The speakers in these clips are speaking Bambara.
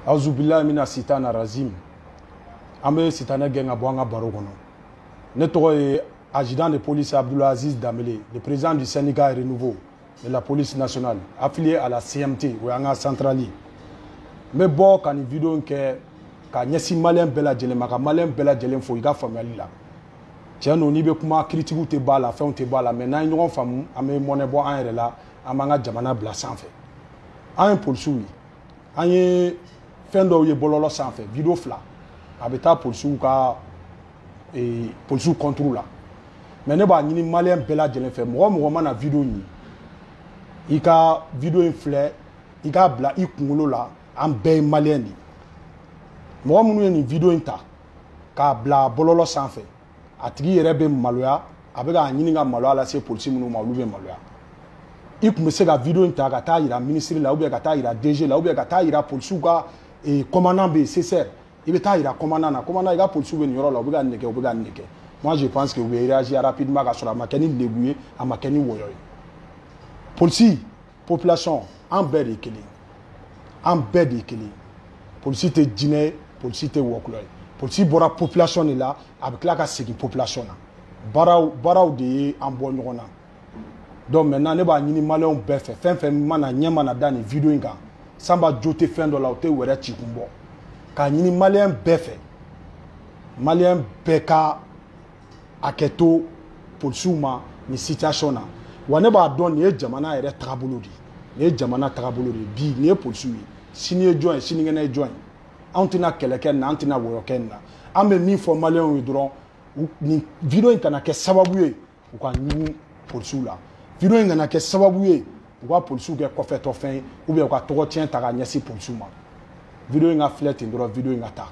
Auzubillahi mina sitana razim. Ambe sitana genga boanga barokono. Ne toko est adjudant de police Abdulaziz Damele, le président du syndicat Renouveau de la police nationale, affilié à la CMT, ou à centrali. Mais bon, quand une vidéo que quand nyesi malien bela jele maka malien bela jele fo iga family la. Tiens no ni be kuma critique ou te bala, fait on te bala, mais na ñon famu amé moné bo en rela amanga jamana bla sans fait. Un polsui. Anye fendo ye bololo sans fait, vidéo fla. Abeta polsou ka et polsou contrôle là. Mais ne ba ni malien bela jele fait mo mana vidéo ni. Ika vidéo inflé, ika bla ikungolo la am be malien ni. Moi munu ni vidéo inta ka bla bololo sanfɛ a tigi yɛrɛ bɛ maloya a bɛ ka ɲini ka maloya lase polisi minnu ma olu bɛ maloya i kun bɛ se ka vidéo in ta ka taa yira ministre la ou bien ka taa yira DG la ou bien ka taa yira polisiw ka commandant bɛ CSR i bɛ taa yira commandant na commandant i ka polisiw bɛ nin yɔrɔ la u bɛ ka nin kɛ u bɛ ka nin kɛ moi je pense que u bɛ réagir rapidement ka sɔrɔ a ma kɛ ni lebu ye a ma kɛ ni wɔyɔ ye polisi population an bɛɛ de ye kelen an bɛɛ de ye kelen polisi tɛ jinɛ ye polisi tɛ wɔkulɔ ye polisi bɔra population de la a bɛ tila ka segin population na baaraw de ye an bɔ ɲɔgɔn na donc maintenant ne b'a ɲini maliyɛnw bɛɛ fɛ fɛn fɛn mana ɲɛ mana da nin vidéo in kan sanba jo tɛ fɛn dɔ la o tɛ wɛrɛ ci kun bɔ k'a ɲini maliyɛn bɛɛ fɛ maliyɛn bɛɛ ka hakɛto polisiw ma nin situation na wa ne b'a dɔn nin ye jamana yɛrɛ tagabolo de ye nin ye jamana tagabolo de ye bi nin ye polisiw ye sini ye jɔn ye sinikɛnɛ ye jɔn ye anw tɛna kɛlɛ kɛ nin na an tɛna wɔyɔ kɛ nin na an bɛ min fɔ maliyɛnw ye dɔrɔn nin vidéo in kana kɛ sababu ye u ka ɲugu polisiw la vidéo in kana kɛ sababu ye u ka polisiw kɛ kɔfɛtɔfɛn ye ou bien u ka tɔgɔ tiɲɛ ta ka ɲɛsin polisiw ma vidéo in ka filɛ ten dɔrɔn vidéo in ka taa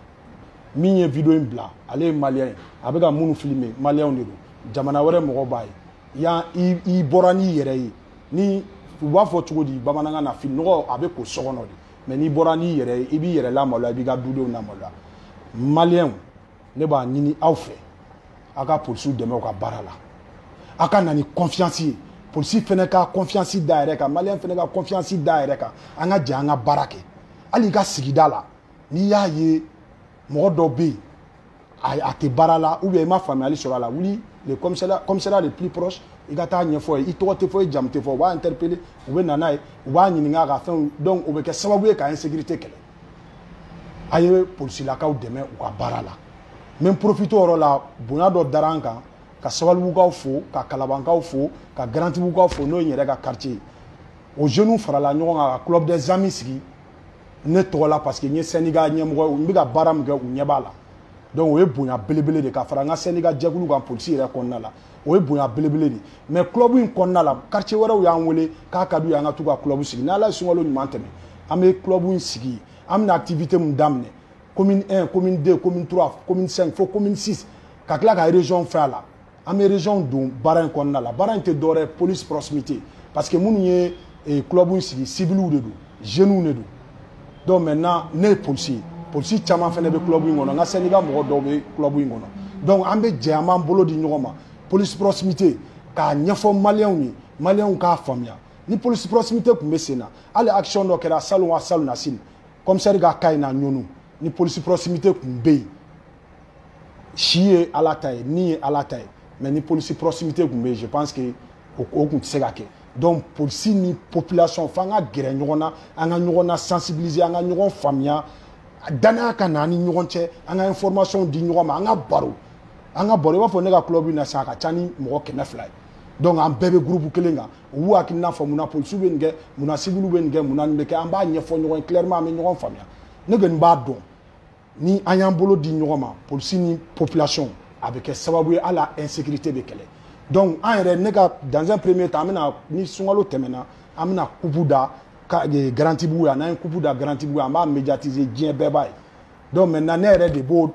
min ye vidéo in bila ale ye maliyɛn ye a bɛ ka minnu filmer maliyɛnw de don jamana wɛrɛ mɔgɔw b'a ye i bɔra n'i yɛrɛ ye ni u b'a fɔ cogo di bamanankan na fini nɔgɔ a bɛ ko so kɔnɔ de mais n'i bɔra n'i yɛrɛ ye i b'i yɛrɛ lamaloya i b'i ka dudenw lamaloya maliyɛnw ne b'a ɲini aw fɛ aw ka polisiw dɛmɛ u ka baara la aw ka na ni confiance ye polisi fɛnɛ ka confiance da yɛrɛ kan maliyɛn fɛnɛ ka confiance da yɛrɛ kan an ka jɛ an ka baara kɛ hali i ka sigida la n'i y'a ye mɔgɔ dɔ bɛ yen a tɛ baara la ou bien i ma faamuyali sɔrɔ a la wuli le commissariat le plus proche i ka taa ɲɛfɔ ye i tɔgɔ tɛ fɔ i jamu tɛ fɔ u b'a interpeller u bɛ na n'a ye u b'a ɲininka a ka fɛnw donc o bɛ kɛ sababu ye ka insécurité kɛlɛ a ye polisilakaw dɛmɛ u ka baara la n bɛ profiter o yɔrɔ la bonya dɔ dara an kan ka sabalibugukaw fo ka kalabankaw fo ka garantibugukaw fo n'o ye n yɛrɛ ka quartier ye o jeunes farala ɲɔgɔn kan ka club des amis sigi ne tɔgɔ la parce que n ye syndicat ɲɛmɔgɔ n bɛ ka baara min kɛ u ɲɛ b'a la donc o ye bonya belebele de ka fara n ka syndicat jɛkulu kan polisi yɛrɛ kɔnɔna la o ye bonya belebele de mais club in kɔnɔna la quartier wɛrɛw y'an wele k'a ka d'u ye an ka t'u ka club sigi n'ala ye sunkalo ɲuman tɛmɛ an bɛ club in sigi an bɛna activité min daminɛ commune 1 commune 2 commune 3 commune 5 fo commune 6 ka tila ka région fɛ a la an bɛ région don baara in kɔnɔna la baara in tɛ dɔwɛrɛ police proximité parce que minnu ye club in sigi civiliw de don jeunes de don donc maintenant ne ye polisi ye polisi caman fɛnɛ bɛ club in kɔnɔ n ka syndicat mɔgɔ dɔw bɛ club in kɔnɔ donc an bɛ jɛ an b'an bolo di ɲɔgɔn ma police proximité k'a ɲɛfɔ maliyɛnw ye maliyɛnw k'a faamuya ni police proximité tun bɛ sen na hali action dɔ kɛra salon wa salon na sini commissaire ka cas in na ɲɔnu ni police proximité tun bɛ yen si ye ala ta ye ni ye ala ta ye mais ni police proximité tun bɛ yen je pense que o tun tɛ se ka kɛ donc polisi ni population f'an ka gɛrɛ ɲɔgɔn na an ka ɲɔgɔn na sensibiliser an ka ɲɔgɔn faamuya danaya ka na ni ɲɔgɔn cɛ an ka information di ɲɔgɔn ma an ka baro i b'a fɔ ne ka club in na sisan a ka ca ni mɔgɔ 200 ye donc an bɛɛ bɛ groupe kelen kan u b'u hakilina fɔ munna polisiw bɛ nin kɛ munna civiliw bɛ nin kɛ munna nin bɛ kɛ an b'a ɲɛfɔ ɲɔgɔn ye clairement an bɛ ɲɔgɔn faamuya ne kɔni b'a dɔn ni an y'an bolo di ɲɔgɔn ma polisi ni population a bɛ kɛ sababu ye hali insécurité bɛ kɛlɛ donc an yɛrɛ ne ka dans un premier temps an bɛna ni sunkalo tɛmɛna an bɛna coupe da garantibugu ye n'an ye coupe da garantibugu an b'a médiatiser diɲɛ bɛɛ b'a ye donc maintenant ne yɛrɛ de b'o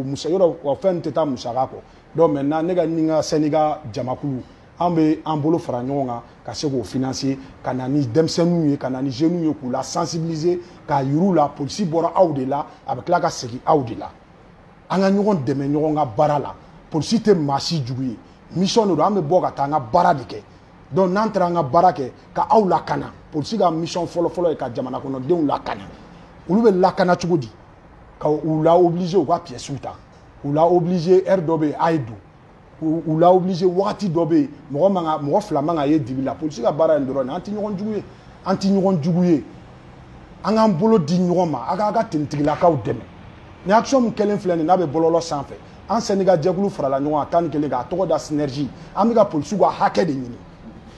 musa yɔrɔ o fɛn tɛ taa musaka kɔ donc maintenant ne ka ni ka syndicat jamakulu an bɛ an bolo fara ɲɔgɔn kan ka se k'o financer ka na ni denmisɛnninw ye ka na ni jeunes ye k'u la sensibiliser k'a yir'u la polisi bɔra aw de la a bɛ tila ka segin aw de la an ka ɲɔgɔn dɛmɛ ɲɔgɔn ka baara la polisi tɛ maa si jugu ye mission de don an bɛ bɔ ka taa an ka baara de kɛ donc n'an taara an ka baara kɛ ka aw lakana polisi ka mission fɔlɔ-fɔlɔ ye ka jamana kɔnɔdenw lakana olu bɛ lakana cogo di ka u la obligé u ka pièces ta u la obligé heure dɔ bɛ yen a ye don u la obligé wagati dɔ bɛ yen mɔgɔ fila man ka ye dibi la polisi ka baara in dɔrɔn nin an tɛ ɲɔgɔn jugu ye an tɛ ɲɔgɔn jugu ye an k'an bolo di ɲɔgɔn ma a k'a ka tenitigilakaw dɛmɛ ni action min kɛlen filɛ nin n'a bɛ bɔlɔlɔ sanfɛ an syndicat jɛkulu farala ɲɔgɔn kan 11 k'a tɔgɔ da synergie an bɛ ka polisiw ka hakɛ de ɲini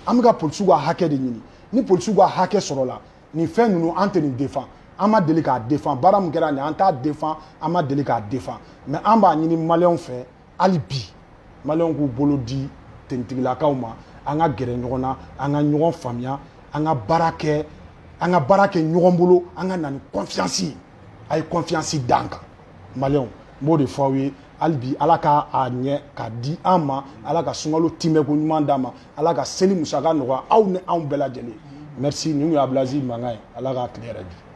an bɛ ka polisiw ka hakɛ de ɲini ni polisiw ka hakɛ sɔrɔla nin fɛn ninnu an tɛ nin défend an ma deli k'a défend baara min kɛra nin an t'a défend an ma deli k'a défend mais an b'a ɲini maliyɛnw fɛ hali bi maliyɛnw k'u bolo di tenitigilakaw ma an ka gɛrɛ ɲɔgɔn na an ka ɲɔgɔn faamuya an ka baara kɛ ɲɔgɔn bolo an ka na ni confiance ye a ye confiance d'an kan maliyɛnw n b'o de fɔ aw ye hali bi ala k'a ɲɛ k'a di an ma ala ka sunkalo timɛko ɲuman d'an ma ala ka seli musaka nɔgɔya aw ni anw bɛɛ lajɛlen merci nin kun ye Abdulaziz Mankan ye ala k'a tile yɛrɛ di